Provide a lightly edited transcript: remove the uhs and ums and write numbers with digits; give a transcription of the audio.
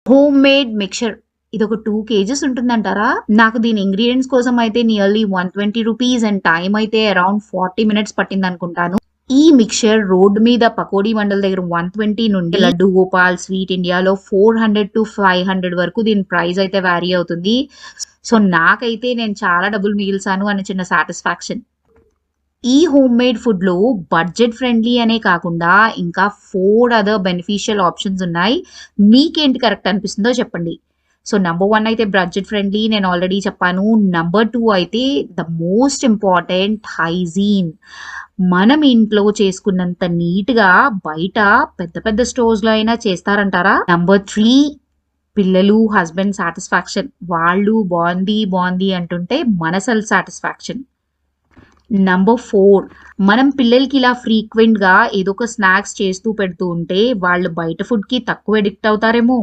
Home made mixture ఇది ఒక 2 kgs ఉంటుందంటారా? నాకు దీని ఇంగ్రీడియెంట్స్ కోసం అయితే నియర్లీ 120 రూపీస్ అండ్ టైమ్ అయితే అరౌండ్ 40 మినిట్స్ పట్టిందనుకుంటాను. ఈ మిక్చర్ రోడ్ మీద పకోడీ బండల దగ్గర 120 నుండి లడ్డు గోపాల్, స్వీట్ ఇండియాలో 400-500 వరకు దీని ప్రైస్ అయితే వ్యారీ అవుతుంది. సో నాకైతే నేను చాలా డబ్బులు మిగిల్చాను అనే చిన్న సాటిస్ఫాక్షన్. ఈ హోమ్ మేడ్ ఫుడ్‌లో బడ్జెట్ ఫ్రెండ్లీ అనే కాకుండా ఇంకా 4 అదర్ బెనిఫిషియల్ ఆప్షన్స్ ఉన్నాయి. మీకేంటి కరెక్ట్ అనిపిస్తుందో చెప్పండి. సో నంబర్ 1 అయితే బడ్జెట్ ఫ్రెండ్లీ నేను ఆల్రెడీ చెప్పాను. నంబర్ 2 అయితే ద మోస్ట్ ఇంపార్టెంట్ హైజీన్. మనం ఇంట్లో చేసుకున్నంత నీట్‌గా బయట పెద్ద పెద్ద స్టోర్స్‌లో అయినా చేస్తారంటారా? నంబర్ 3 పిల్లలు, హస్బెండ్ సాటిస్ఫాక్షన్. వాళ్ళు బావుంది, బావుంది అంటుంటే మన సెల్ఫ్ సాటిస్ఫాక్షన్. నంబర్ 4 మనం పిల్లలకి ఇలా ఫ్రీక్వెంట్‌గా ఏదో ఒక స్నాక్స్ చేస్తూ పెడుతూ ఉంటే వాళ్ళు బయట ఫుడ్‌కి తక్కువ అడిక్ట్ అవుతారేమో!